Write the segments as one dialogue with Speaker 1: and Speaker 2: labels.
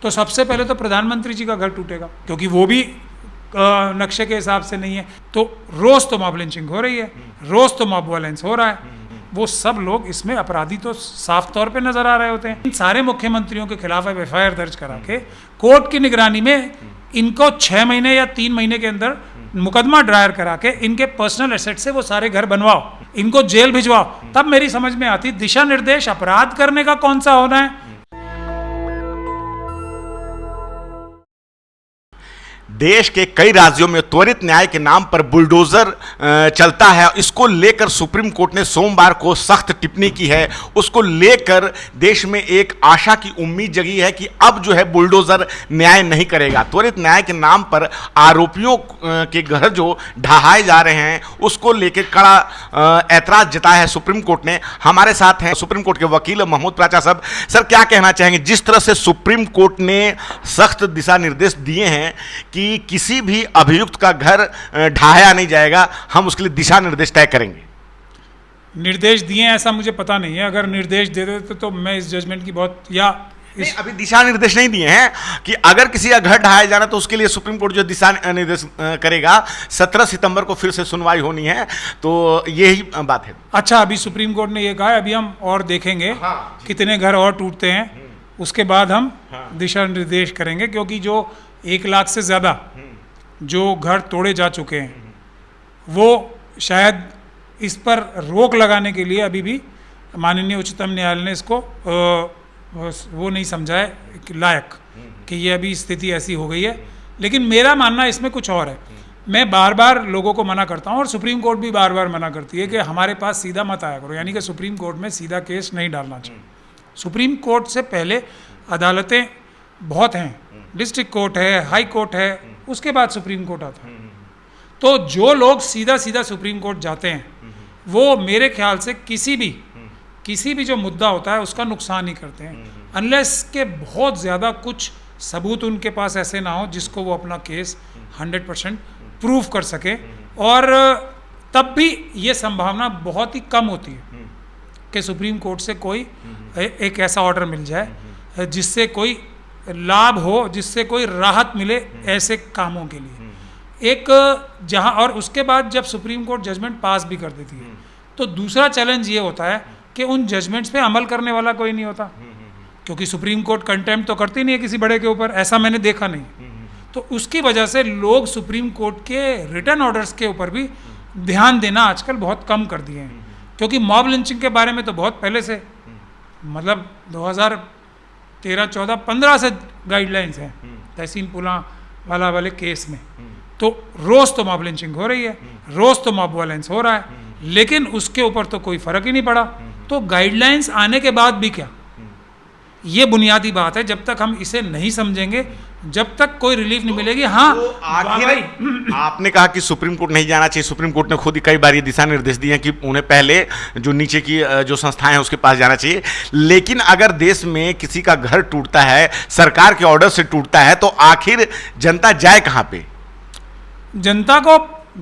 Speaker 1: तो सबसे पहले तो प्रधानमंत्री जी का घर टूटेगा, क्योंकि वो भी नक्शे के हिसाब से नहीं है। तो रोज तो मॉब लिंचिंग हो रही है, रोज तो मॉब वायलेंस हो रहा है। वो सब लोग इसमें अपराधी तो साफ तौर पे नजर आ रहे होते हैं। इन सारे मुख्यमंत्रियों के खिलाफ एफआईआर दर्ज करा के कोर्ट की निगरानी में इनको 6 महीने या 3 महीने के अंदर मुकदमा दायर करा के इनके पर्सनल एसेट से वो सारे घर बनवाओ, इनको जेल भिजवाओ। तब मेरी समझ में आती दिशा निर्देश अपराध करने का कौन सा होना है।
Speaker 2: देश के कई राज्यों में त्वरित न्याय के नाम पर बुलडोजर चलता है। इसको लेकर सुप्रीम कोर्ट ने सोमवार को सख्त टिप्पणी की है। उसको लेकर देश में एक आशा की उम्मीद जगी है कि अब जो है बुलडोजर न्याय नहीं करेगा। त्वरित न्याय के नाम पर आरोपियों के घर जो ढहाए जा रहे हैं उसको लेकर कड़ा ऐतराज जताया है सुप्रीम कोर्ट ने। हमारे साथ हैं सुप्रीम कोर्ट के वकील महमूद प्राचा साहब। सर, क्या कहना चाहेंगे जिस तरह से सुप्रीम कोर्ट ने सख्त दिशा निर्देश दिए हैं कि किसी भी अभियुक्त का घर ढहाया नहीं जाएगा, हम उसके लिए दिशा निर्देश तय करेंगे।
Speaker 1: निर्देश दिए ऐसा मुझे पता नहीं है। अगर निर्देश दे देते तो मैं इस जजमेंट की बहुत
Speaker 2: अभी दिशा निर्देश नहीं दिए हैं कि अगर किसी का घर ढहाया जाना तो उसके लिए सुप्रीम कोर्ट जो दिशा निर्देश करेगा। 17 सितंबर को फिर से सुनवाई होनी है, तो यही बात है।
Speaker 1: अच्छा, अभी सुप्रीम कोर्ट ने यह कहा है, अभी हम और देखेंगे कितने घर और टूटते हैं, उसके बाद हम दिशा निर्देश करेंगे। क्योंकि जो 1 लाख से ज़्यादा जो घर तोड़े जा चुके हैं वो शायद इस पर रोक लगाने के लिए अभी भी माननीय उच्चतम न्यायालय ने इसको वो नहीं समझा है लायक कि ये अभी स्थिति ऐसी हो गई है। लेकिन मेरा मानना इसमें कुछ और है। मैं बार बार लोगों को मना करता हूँ और सुप्रीम कोर्ट भी बार बार मना करती है कि हमारे पास सीधा मत आया करो, यानी कि सुप्रीम कोर्ट में सीधा केस नहीं डालना चाहिए। सुप्रीम कोर्ट से पहले अदालतें बहुत हैं, डिस्ट्रिक्ट कोर्ट है, हाई कोर्ट है, उसके बाद सुप्रीम कोर्ट आता है। तो जो लोग सीधा सीधा सुप्रीम कोर्ट जाते हैं वो मेरे ख्याल से किसी भी जो मुद्दा होता है उसका नुकसान ही करते हैं, अनलेस के बहुत ज़्यादा कुछ सबूत उनके पास ऐसे ना हो जिसको वो अपना केस 100% प्रूव कर सके। और तब भी ये संभावना बहुत ही कम होती है कि सुप्रीम कोर्ट से कोई एक ऐसा ऑर्डर मिल जाए जिससे कोई लाभ हो, जिससे कोई राहत मिले ऐसे कामों के लिए। एक जहां और उसके बाद जब सुप्रीम कोर्ट जजमेंट पास भी कर देती है तो दूसरा चैलेंज ये होता है कि उन जजमेंट्स पे अमल करने वाला कोई नहीं होता, क्योंकि सुप्रीम कोर्ट कंटेम्प्ट तो करती नहीं है किसी बड़े के ऊपर, ऐसा मैंने देखा नहीं। तो उसकी वजह से लोग सुप्रीम कोर्ट के रिटर्न ऑर्डर्स के ऊपर भी ध्यान देना आजकल बहुत कम कर दिए हैं। क्योंकि मॉब लिंचिंग के बारे में तो बहुत पहले से, मतलब 2013, 14, 15 से गाइडलाइंस हैं तहसीन पुला वाला वाले केस में। तो रोज़ तो मॉब लिंचिंग हो रही है, रोज़ तो मॉब वायलेंस हो रहा है, लेकिन उसके ऊपर तो कोई फ़र्क ही नहीं पड़ा। तो गाइडलाइंस आने के बाद भी क्या, ये बुनियादी बात है। जब तक हम इसे नहीं समझेंगे, जब तक कोई रिलीफ नहीं मिलेगी। हाँ,
Speaker 2: तो आपने कहा कि सुप्रीम कोर्ट नहीं जाना चाहिए। सुप्रीम कोर्ट ने खुद ही कई बार ये दिशा निर्देश दिए हैं कि उन्हें पहले जो नीचे की जो संस्थाएं हैं उसके पास जाना चाहिए। लेकिन अगर देश में किसी का घर टूटता है, सरकार के ऑर्डर से टूटता है, तो आखिर जनता जाए कहाँ पे?
Speaker 1: जनता को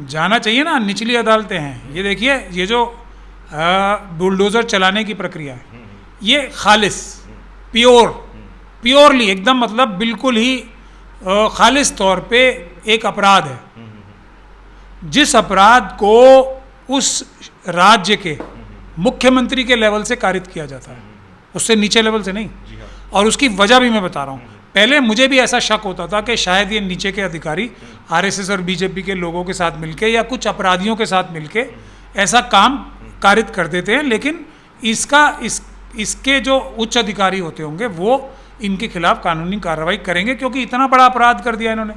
Speaker 1: जाना चाहिए ना, निचली अदालतें हैं। ये देखिए, ये जो बुलडोज़र चलाने की प्रक्रिया है ये खालिस प्योरली एकदम, मतलब बिल्कुल ही खालिस तौर पे एक अपराध है। जिस अपराध को उस राज्य के मुख्यमंत्री के लेवल से कारित किया जाता है, उससे नीचे लेवल से नहीं। और उसकी वजह भी मैं बता रहा हूँ। पहले मुझे भी ऐसा शक होता था कि शायद ये नीचे के अधिकारी आरएसएस और बीजेपी के लोगों के साथ मिलके या कुछ अपराधियों के साथ मिलके ऐसा काम कारित कर देते हैं, लेकिन इसके जो उच्च अधिकारी होते होंगे वो इनके खिलाफ कानूनी कार्रवाई करेंगे, क्योंकि इतना बड़ा अपराध कर दिया इन्होंने।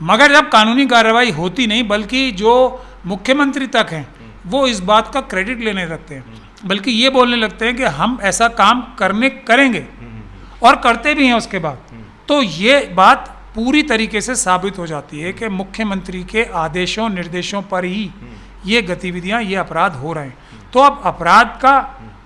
Speaker 1: मगर जब कानूनी कार्रवाई होती नहीं, बल्कि जो मुख्यमंत्री तक हैं वो इस बात का क्रेडिट लेने लगते हैं, बल्कि ये बोलने लगते हैं कि हम ऐसा काम करेंगे और करते भी हैं उसके बाद। तो ये बात पूरी तरीके से साबित हो जाती है कि मुख्यमंत्री के आदेशों निर्देशों पर ही ये गतिविधियां, ये अपराध हो रहे हैं। तो अब अपराध का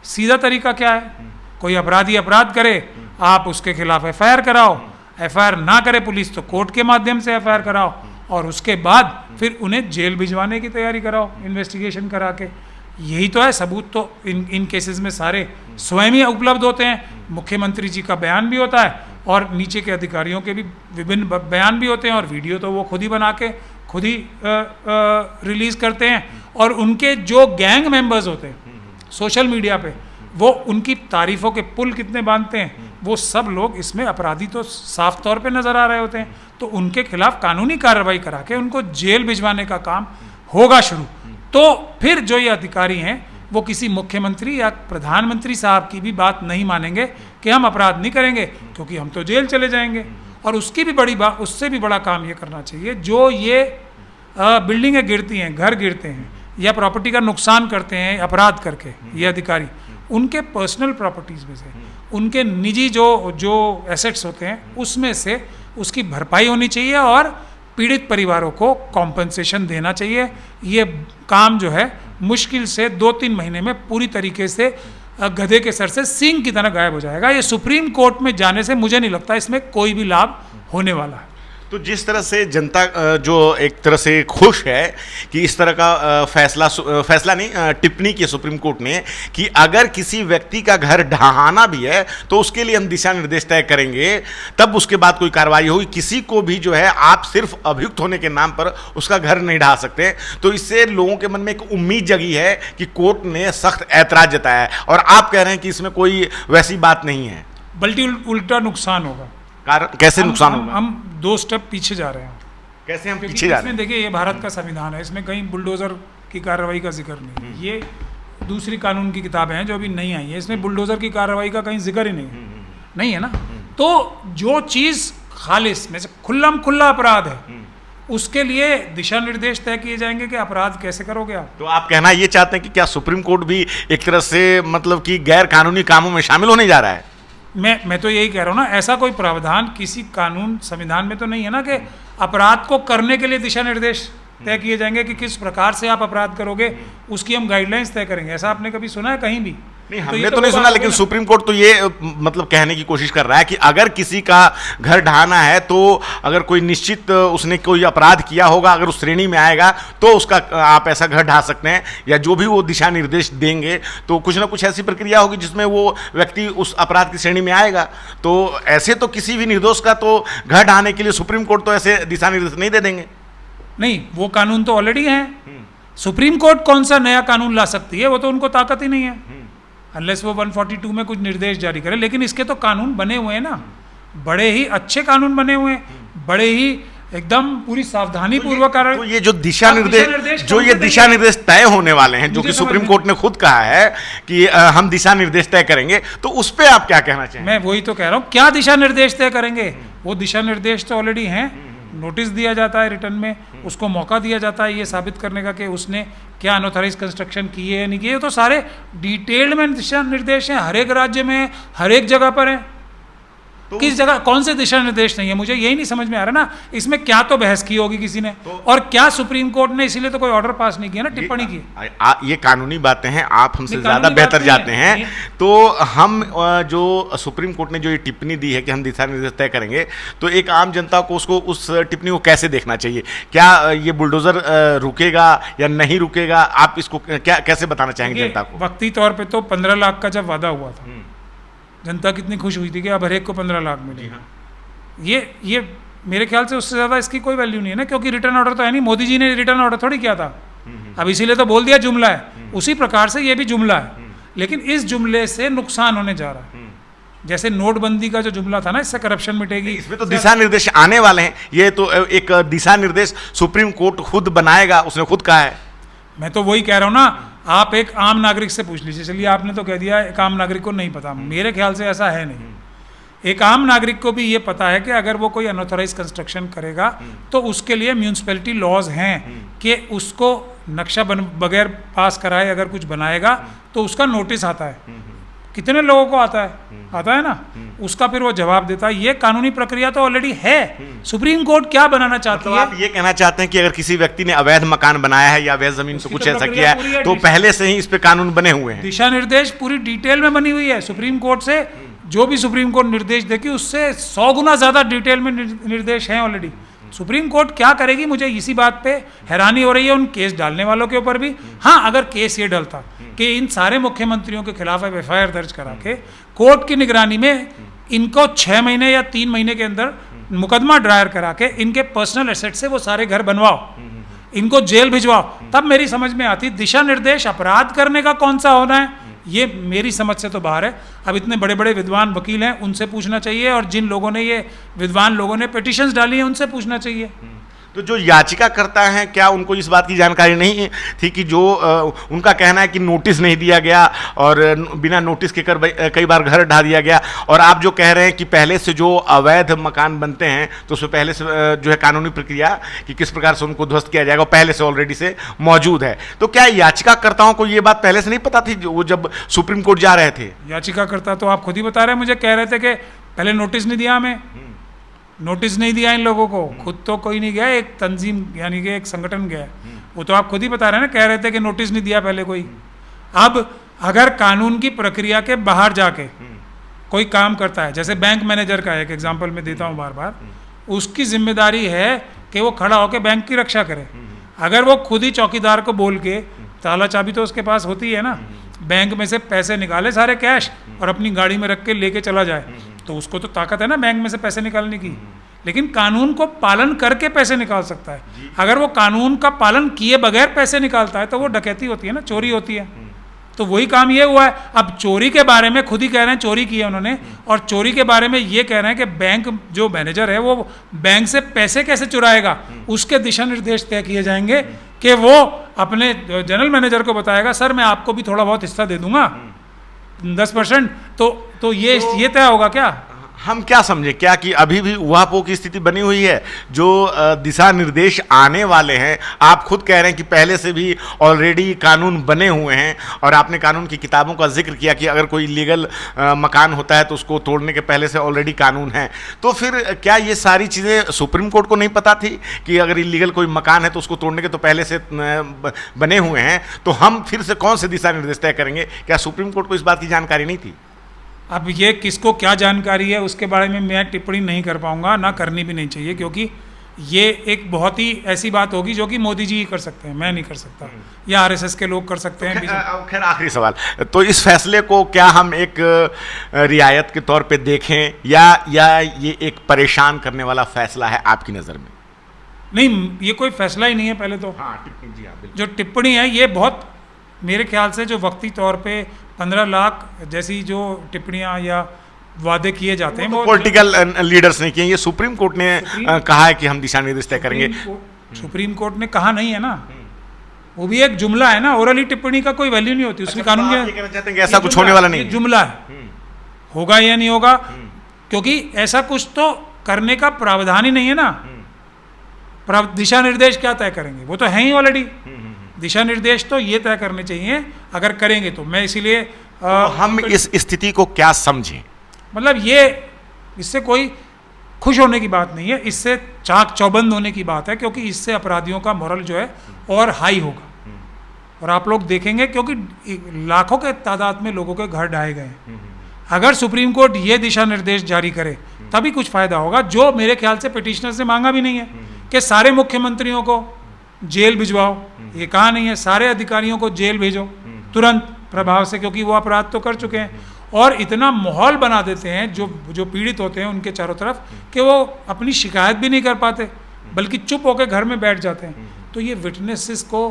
Speaker 1: सीधा तरीका क्या है? कोई अपराधी अपराध करे, आप उसके खिलाफ एफआईआर कराओ, एफआईआर ना करे पुलिस तो कोर्ट के माध्यम से एफआईआर कराओ, और उसके बाद फिर उन्हें जेल भिजवाने की तैयारी कराओ इन्वेस्टिगेशन करा के। यही तो है सबूत। तो इन केसेस में सारे स्वयं ही उपलब्ध होते हैं, मुख्यमंत्री जी का बयान भी होता है और नीचे के अधिकारियों के भी विभिन्न बयान भी होते हैं, और वीडियो तो वो खुद ही बना के खुद ही रिलीज़ करते हैं। और उनके जो गैंग मेंबर्स होते हैं सोशल मीडिया पे, वो उनकी तारीफ़ों के पुल कितने बांधते हैं, वो सब लोग इसमें अपराधी तो साफ तौर पे नज़र आ रहे होते हैं। तो उनके खिलाफ कानूनी कार्रवाई करा के उनको जेल भिजवाने का काम होगा शुरू। तो फिर जो ये अधिकारी हैं वो किसी मुख्यमंत्री या प्रधानमंत्री साहब की भी बात नहीं मानेंगे कि हम अपराध नहीं करेंगे, क्योंकि हम तो जेल चले जाएंगे। और उसकी भी बड़ी बात, उससे भी बड़ा काम ये करना चाहिए, जो ये बिल्डिंगें गिरती हैं, घर गिरते हैं या प्रॉपर्टी का नुकसान करते हैं अपराध करके ये अधिकारी, उनके पर्सनल प्रॉपर्टीज़ में से, उनके निजी जो एसेट्स होते हैं उसमें से उसकी भरपाई होनी चाहिए और पीड़ित परिवारों को कॉम्पनसेशन देना चाहिए। ये काम जो है मुश्किल से 2-3 महीने में पूरी तरीके से गधे के सर से सींग की तरह गायब हो जाएगा। ये सुप्रीम कोर्ट में जाने से मुझे नहीं लगता इसमें कोई भी लाभ होने वाला है।
Speaker 2: तो जिस तरह से जनता जो एक तरह से खुश है कि इस तरह का फैसला नहीं, टिप्पणी की सुप्रीम कोर्ट ने कि अगर किसी व्यक्ति का घर ढहाना भी है तो उसके लिए हम दिशा निर्देश तय करेंगे, तब उसके बाद कोई कार्रवाई होगी। किसी को भी जो है आप सिर्फ अभियुक्त होने के नाम पर उसका घर नहीं ढहा सकते। तो इससे लोगों के मन में एक उम्मीद जगी है कि कोर्ट ने सख्त ऐतराज जताया है, और आप कह रहे हैं कि इसमें कोई वैसी बात नहीं है,
Speaker 1: बल्कि उल्टा नुकसान होगा।
Speaker 2: कैसे नुकसान होगा?
Speaker 1: हम 2 स्टेप पीछे जा रहे हैं।
Speaker 2: कैसे हम पीछे जा रहे हैं?
Speaker 1: देखिए, ये भारत का संविधान है, इसमें कहीं बुलडोजर की कार्रवाई का जिक्र नहीं है। ये दूसरी कानून की किताबें हैं जो अभी नहीं आई है, इसमें बुलडोजर की कार्रवाई का कहीं जिक्र ही नहीं है ना। तो जो चीज़ खालिस में से खुल्ला अपराध है, उसके लिए दिशा निर्देश तय किए जाएंगे कि अपराध कैसे करोगे आप।
Speaker 2: तो आप कहना ये चाहते हैं कि क्या सुप्रीम कोर्ट भी एक तरह से मतलब कि गैर कानूनी कामों में शामिल होने जा रहा है?
Speaker 1: मैं तो यही कह रहा हूँ ना, ऐसा कोई प्रावधान किसी कानून संविधान में तो नहीं है ना कि अपराध को करने के लिए दिशा निर्देश तय किए जाएंगे कि किस प्रकार से आप अपराध करोगे, उसकी हम गाइडलाइंस तय करेंगे। ऐसा आपने कभी सुना है कहीं भी?
Speaker 2: नहीं, हमने तो नहीं सुना, लेकिन सुप्रीम कोर्ट तो ये मतलब कहने की कोशिश कर रहा है कि अगर किसी का घर ढहाना है तो अगर कोई निश्चित उसने कोई अपराध किया होगा, अगर उस श्रेणी में आएगा तो उसका आप ऐसा घर ढहा सकते हैं, या जो भी वो दिशा निर्देश देंगे तो कुछ ना कुछ ऐसी प्रक्रिया होगी जिसमें वो व्यक्ति उस अपराध की श्रेणी में आएगा। तो ऐसे तो किसी भी निर्दोष का तो घर ढहाने के लिए सुप्रीम कोर्ट तो ऐसे दिशा निर्देश नहीं दे देंगे।
Speaker 1: नहीं, वो कानून तो ऑलरेडी है। सुप्रीम कोर्ट कौन सा नया कानून ला सकती है? वो तो उनको ताकत ही नहीं है, अनलेस वो 142 में कुछ निर्देश जारी करे। लेकिन इसके तो कानून बने हुए हैं ना, बड़े ही अच्छे कानून बने हुए हैं, बड़े ही एकदम पूरी सावधानी पूर्वक।
Speaker 2: तो ये जो दिशा निर्देश तय होने वाले हैं, जो कि सुप्रीम कोर्ट ने खुद कहा है कि हम दिशा निर्देश तय करेंगे, तो उस पर आप क्या कहना चाहेंगे?
Speaker 1: मैं वही तो कह रहा हूँ, क्या दिशा निर्देश तय करेंगे? वो दिशा निर्देश तो ऑलरेडी हैं, नोटिस दिया जाता है रिटर्न में, उसको मौका दिया जाता है ये साबित करने का कि उसने क्या अनऑथराइज कंस्ट्रक्शन किए या नहीं किए। तो सारे डिटेल्ड में दिशा निर्देश हैं, हर एक राज्य में, हर एक जगह पर है। तो किस जगह कौन से दिशा निर्देश नहीं है, मुझे यही नहीं समझ में आ रहा ना। इसमें क्या तो बहस की होगी किसी ने, और क्या सुप्रीम कोर्ट ने इसीलिए तो कोई ऑर्डर पास नहीं किया ना, टिप्पणी की।
Speaker 2: ये कानूनी बातें हैं, आप हमसे ज्यादा बेहतर जानते हैं। तो हम जो सुप्रीम कोर्ट ने जो ये टिप्पणी दी है कि हम दिशा निर्देश तय करेंगे, तो एक आम जनता को उसको उस टिप्पणी को कैसे देखना चाहिए? क्या ये बुलडोजर रुकेगा या नहीं रुकेगा? आप इसको क्या कैसे बताना चाहेंगे जनता को?
Speaker 1: वक्ती तौर पर तो 15 लाख का जब वादा हुआ था, जनता कितनी खुश हुई थी कि अब हर एक को 15 लाख मिले। ये मेरे ख्याल से उससे ज़्यादा इसकी कोई वैल्यू नहीं है ना, क्योंकि रिटर्न ऑर्डर तो है नहीं, मोदी जी ने रिटर्न ऑर्डर थोड़ी किया था। अब इसीलिए तो बोल दिया जुमला है, उसी प्रकार से ये भी जुमला है। लेकिन इस जुमले से नुकसान होने जा रहा है। जैसे नोटबंदी का जो जुमला था ना, इससे करप्शन मिटेगी,
Speaker 2: इसमें तो दिशा निर्देश आने वाले हैं। ये तो एक दिशा निर्देश सुप्रीम कोर्ट खुद बनाएगा, उसने खुद कहा है।
Speaker 1: मैं तो वही कह रहा हूँ ना, आप एक आम नागरिक से पूछ लीजिए। चलिए, आपने तो कह दिया एक आम नागरिक को नहीं पता, मेरे ख्याल से ऐसा है नहीं। एक आम नागरिक को भी ये पता है कि अगर वो कोई अनऑथराइज कंस्ट्रक्शन करेगा तो उसके लिए म्यूनिसिपैलिटी लॉज हैं कि उसको नक्शा बगैर पास कराए अगर कुछ बनाएगा तो उसका नोटिस आता है। कितने लोगों को आता है ना, उसका फिर वो जवाब देता है। ये कानूनी प्रक्रिया तो ऑलरेडी है। सुप्रीम कोर्ट क्या बनाना चाहती है?
Speaker 2: आप ये कहना चाहते हैं कि अगर किसी व्यक्ति ने अवैध मकान बनाया है या अवैध जमीन से कुछ ऐसा किया है तो पहले से ही इस पे कानून बने हुए हैं,
Speaker 1: दिशा निर्देश पूरी डिटेल में बनी हुई है। सुप्रीम कोर्ट से जो भी सुप्रीम कोर्ट निर्देश देगी उससे 100 गुना ज्यादा डिटेल में निर्देश हैं ऑलरेडी। सुप्रीम कोर्ट क्या करेगी, मुझे इसी बात पे हैरानी हो रही है उन केस डालने वालों के ऊपर भी। हाँ, अगर केस ये डलता कि इन सारे मुख्यमंत्रियों के खिलाफ FIR दर्ज करा के कोर्ट की निगरानी में इनको 6 महीने या 3 महीने के अंदर मुकदमा दायर करा के इनके पर्सनल एसेट से वो सारे घर बनवाओ, इनको जेल भिजवाओ, तब मेरी समझ में आती। दिशा निर्देश अपराध करने का कौन सा होना है, ये मेरी समझ से तो बाहर है। अब इतने बड़े बड़े विद्वान वकील हैं, उनसे पूछना चाहिए, और जिन लोगों ने ये विद्वान लोगों ने पिटिशंस डाली हैं उनसे पूछना चाहिए।
Speaker 2: तो जो याचिका करता है, क्या उनको इस बात की जानकारी नहीं थी कि जो उनका कहना है कि नोटिस नहीं दिया गया और बिना नोटिस के कई बार घर ढा दिया गया, और आप जो कह रहे हैं कि पहले से जो अवैध मकान बनते हैं तो उसमें पहले से जो है कानूनी प्रक्रिया कि किस प्रकार से उनको ध्वस्त किया जाएगा पहले से ऑलरेडी से मौजूद है, तो क्या याचिकाकर्ताओं को ये बात पहले से नहीं पता थी वो जब सुप्रीम कोर्ट जा रहे थे?
Speaker 1: याचिकाकर्ता तो आप खुद ही बता रहे हैं, मुझे कह रहे थे कि पहले नोटिस नहीं दिया, हमें नोटिस नहीं दिया इन लोगों को। खुद तो कोई नहीं गया, एक तंजीम यानी कि एक संगठन गया, वो तो आप खुद ही बता रहे हैं ना, कह रहे थे कि नोटिस नहीं दिया पहले कोई। अब अगर कानून की प्रक्रिया के बाहर जाके कोई काम करता है, जैसे बैंक मैनेजर का एक एग्जांपल मैं देता हूँ बार बार, उसकी जिम्मेदारी है कि वो खड़ा होकर बैंक की रक्षा करे। अगर वो खुद ही चौकीदार को बोल के, ताला चाबी तो उसके पास होती है ना, बैंक में से पैसे निकाले सारे कैश और अपनी गाड़ी में रख के लेके चला जाए, तो उसको तो ताकत है ना बैंक में से पैसे निकालने की। लेकिन कानून को पालन करके पैसे निकाल सकता है। अगर वो कानून का पालन किए बगैर पैसे निकालता है तो वो डकैती होती है ना, चोरी होती है। तो वही काम ये हुआ है। अब चोरी के बारे में खुद ही कह रहे हैं चोरी की है उन्होंने, और चोरी के बारे में ये कह रहे हैं कि बैंक जो मैनेजर है वो बैंक से पैसे कैसे चुराएगा, उसके दिशा निर्देश तय किए जाएंगे कि वो अपने जनरल मैनेजर को बताएगा, सर मैं आपको भी थोड़ा बहुत हिस्सा दे दूंगा 10%, तो ये तय होगा क्या?
Speaker 2: हम क्या समझे क्या कि अभी भी उहापोह की स्थिति बनी हुई है? जो दिशा निर्देश आने वाले हैं, आप खुद कह रहे हैं कि पहले से भी ऑलरेडी कानून बने हुए हैं, और आपने कानून की किताबों का जिक्र किया कि अगर कोई इलीगल मकान होता है तो उसको तोड़ने के पहले से ऑलरेडी कानून है। तो फिर क्या ये सारी चीज़ें सुप्रीम कोर्ट को नहीं पता थी कि अगर इलीगल कोई मकान है तो उसको तोड़ने के तो पहले से बने हुए हैं? तो हम फिर से कौन से दिशा निर्देश तय करेंगे? क्या सुप्रीम कोर्ट को इस बात की जानकारी नहीं थी?
Speaker 1: अब ये किसको क्या जानकारी है उसके बारे में मैं टिप्पणी नहीं कर पाऊंगा, ना करनी भी नहीं चाहिए, क्योंकि ये एक बहुत ही ऐसी बात होगी जो कि मोदी जी ही कर सकते हैं, मैं नहीं कर सकता, या आरएसएस के लोग कर सकते हैं।
Speaker 2: खैर आखिरी सवाल, तो इस फैसले को क्या हम एक रियायत के तौर पे देखें या ये एक परेशान करने वाला फैसला है आपकी नज़र में?
Speaker 1: नहीं, ये कोई फैसला ही नहीं है पहले तो।
Speaker 2: हाँ, टिप्पणी जी, हाँ,
Speaker 1: जो टिप्पणी है ये बहुत मेरे ख्याल से जो वक्ती तौर पे 15 लाख जैसी जो टिप्पणियां या वादे किए जाते हैं, वो
Speaker 2: पॉलिटिकल लीडर्स ने किए, ये सुप्रीम कोर्ट ने कहा है कि हम दिशा निर्देश तय करेंगे।
Speaker 1: सुप्रीम कोर्ट ने कहा नहीं है ना, वो भी एक जुमला है ना, ओरली टिप्पणी का कोई वैल्यू नहीं होती उसमें। कानून
Speaker 2: ये कहना चाहते हैं कि ऐसा कुछ होने वाला नहीं,
Speaker 1: जुमला है, होगा या नहीं होगा, क्योंकि ऐसा कुछ तो करने का प्रावधान ही नहीं है ना। दिशा निर्देश क्या तय करेंगे, वो तो है ही ऑलरेडी। दिशा निर्देश तो ये तय करने चाहिए अगर करेंगे तो। मैं इसीलिए
Speaker 2: हम इस स्थिति को क्या समझें?
Speaker 1: मतलब ये इससे कोई खुश होने की बात नहीं है, इससे चाक चौबंद होने की बात है, क्योंकि इससे अपराधियों का मोरल जो है और हाई होगा। और आप लोग देखेंगे क्योंकि लाखों के तादाद में लोगों के घर ढाए गए हैं। अगर सुप्रीम कोर्ट ये दिशा निर्देश जारी करे तभी कुछ फायदा होगा, जो मेरे ख्याल से पिटिशनर से मांगा भी नहीं है कि सारे मुख्यमंत्रियों को जेल भिजवाओ। ये कहा नहीं है सारे अधिकारियों को जेल भेजो तुरंत प्रभाव से, क्योंकि वो अपराध तो कर चुके हैं। और इतना माहौल बना देते हैं जो पीड़ित होते हैं उनके चारों तरफ कि वो अपनी शिकायत भी नहीं कर पाते, बल्कि चुप होकर घर में बैठ जाते हैं। तो ये विटनेसेस को,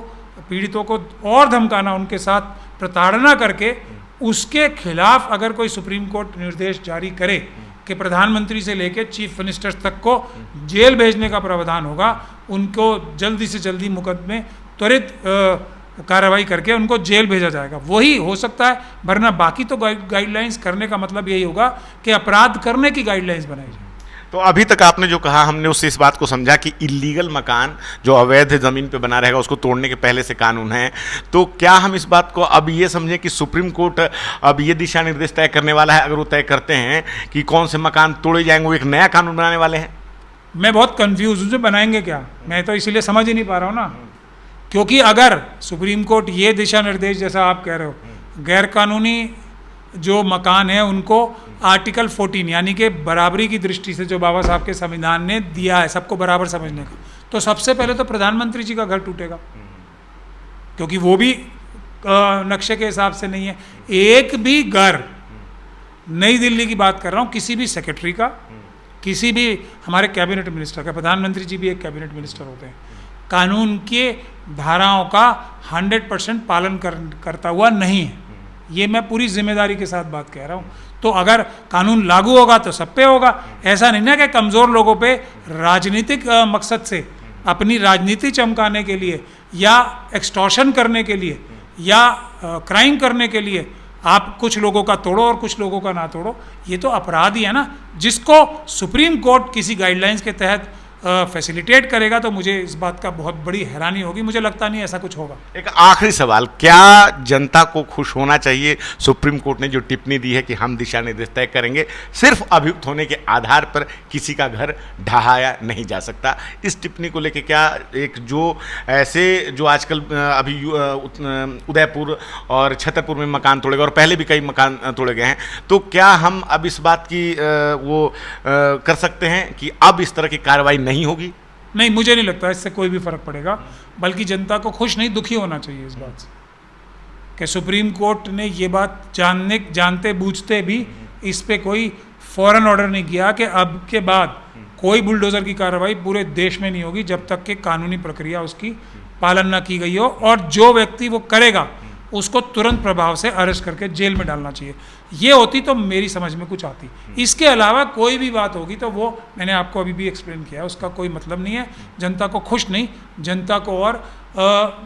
Speaker 1: पीड़ितों को और धमकाना, उनके साथ प्रताड़ना करके उसके खिलाफ अगर कोई सुप्रीम कोर्ट निर्देश जारी करे कि प्रधानमंत्री से लेकर चीफ मिनिस्टर तक को जेल भेजने का प्रावधान होगा, उनको जल्दी से जल्दी मुकदमे त्वरित कार्रवाई करके उनको जेल भेजा जाएगा, वही हो सकता है। वरना बाकी तो गाइडलाइंस करने का मतलब यही होगा कि अपराध करने की गाइडलाइंस बनाई जाए।
Speaker 2: तो अभी तक आपने जो कहा, हमने उससे इस बात को समझा कि इलीगल मकान जो अवैध ज़मीन पे बना रहेगा उसको तोड़ने के पहले से कानून है। तो क्या हम इस बात को अब ये समझें कि सुप्रीम कोर्ट अब ये दिशा निर्देश तय करने वाला है, अगर वो तय करते हैं कि कौन से मकान तोड़े जाएंगे, वो एक नया कानून बनाने वाले हैं?
Speaker 1: मैं बहुत कन्फ्यूज हूँ, बनाएंगे क्या, मैं तो इसीलिए समझ ही नहीं पा रहा हूँ ना। क्योंकि अगर सुप्रीम कोर्ट ये दिशा निर्देश, जैसा आप कह रहे हो, गैर कानूनी जो मकान है उनको आर्टिकल 14 यानी कि बराबरी की दृष्टि से जो बाबा साहब के संविधान ने दिया है सबको बराबर समझने का, तो सबसे पहले तो प्रधानमंत्री जी का घर टूटेगा, क्योंकि वो भी नक्शे के हिसाब से नहीं है। एक भी घर, नई दिल्ली की बात कर रहा हूँ, किसी भी सेक्रेटरी का, किसी भी हमारे कैबिनेट मिनिस्टर का, प्रधानमंत्री जी भी एक कैबिनेट मिनिस्टर होते हैं, कानून के धाराओं का 100% पालन करता हुआ नहीं है। ये मैं पूरी जिम्मेदारी के साथ बात कह रहा हूँ। तो अगर कानून लागू होगा तो सब पे होगा। ऐसा नहीं ना कि कमज़ोर लोगों पे राजनीतिक मकसद से, अपनी राजनीति चमकाने के लिए या एक्सटॉर्शन करने के लिए या क्राइम करने के लिए आप कुछ लोगों का तोड़ो और कुछ लोगों का ना तोड़ो। ये तो अपराध ही है ना, जिसको सुप्रीम कोर्ट किसी गाइडलाइंस के तहत फैसिलिटेट करेगा तो मुझे इस बात का बहुत बड़ी हैरानी होगी। मुझे लगता नहीं ऐसा कुछ होगा।
Speaker 2: एक आखिरी सवाल, क्या जनता को खुश होना चाहिए? सुप्रीम कोर्ट ने जो टिप्पणी दी है कि हम दिशा निर्देश तय करेंगे, सिर्फ अभियुक्त होने के आधार पर किसी का घर ढहाया नहीं जा सकता, इस टिप्पणी को लेकर क्या एक जो ऐसे जो आजकल अभी उदयपुर और छतरपुर में मकान तोड़े गए और पहले भी कई मकान तोड़े गए हैं, तो क्या हम अब इस बात की कर सकते हैं कि अब इस तरह की कार्रवाई नहीं होगी?
Speaker 1: नहीं, मुझे नहीं लगता इससे कोई भी फर्क पड़ेगा, बल्कि जनता को खुश नहीं दुखी होना चाहिए इस बात से कि सुप्रीम कोर्ट ने ये बात जानते बूझते भी इस पे कोई फौरन ऑर्डर नहीं किया कि अब के बाद कोई बुलडोज़र की कार्रवाई पूरे देश में नहीं होगी जब तक कि कानूनी प्रक्रिया उसकी पालन ना की गई हो, और जो व्यक्ति वो करेगा उसको तुरंत प्रभाव से अरेस्ट करके जेल में डालना चाहिए। ये होती तो मेरी समझ में कुछ आती। इसके अलावा कोई भी बात होगी तो वो मैंने आपको अभी भी एक्सप्लेन किया है, उसका कोई मतलब नहीं है। जनता को खुश नहीं, जनता को और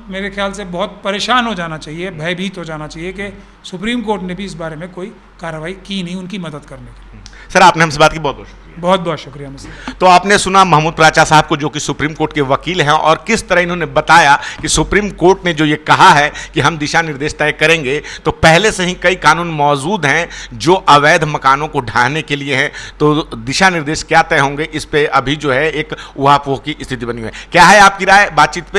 Speaker 1: मेरे ख्याल से बहुत परेशान हो जाना चाहिए, भयभीत हो जाना चाहिए कि सुप्रीम कोर्ट ने भी इस बारे में कोई कार्रवाई की नहीं उनकी मदद करने के लिए।
Speaker 2: सर, आपने हमसे बात की, बहुत बहुत शुक्रिया।
Speaker 1: बहुत बहुत शुक्रिया मुझसे।
Speaker 2: तो आपने सुना महमूद प्राचा साहब को, जो कि सुप्रीम कोर्ट के वकील हैं, और किस तरह इन्होंने बताया कि सुप्रीम कोर्ट ने जो ये कहा है कि हम दिशा निर्देश तय करेंगे, तो पहले से ही कई कानून मौजूद हैं जो अवैध मकानों को ढहाने के लिए हैं। तो दिशा निर्देश क्या तय होंगे, इस पे अभी जो है एक उहापोह की स्थिति बनी हुई है। क्या है आपकी राय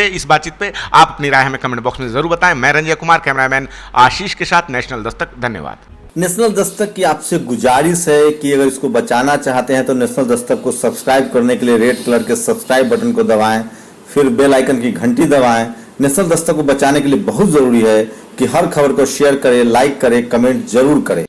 Speaker 2: इस बातचीत पे? आप अपनी राय हमें कमेंट बॉक्स में जरूर बताएं। मैं रंजय कुमार, कैमरामैन आशीष के साथ, नेशनल दस्तक। धन्यवाद।
Speaker 3: नेशनल दस्तक की आपसे गुजारिश है कि अगर इसको बचाना चाहते हैं तो नेशनल दस्तक को सब्सक्राइब करने के लिए रेड कलर के सब्सक्राइब बटन को दबाएं, फिर बेल आइकन की घंटी दबाएं। नेशनल दस्तक को बचाने के लिए बहुत जरूरी है कि हर खबर को शेयर करें, लाइक करें, कमेंट जरूर करें।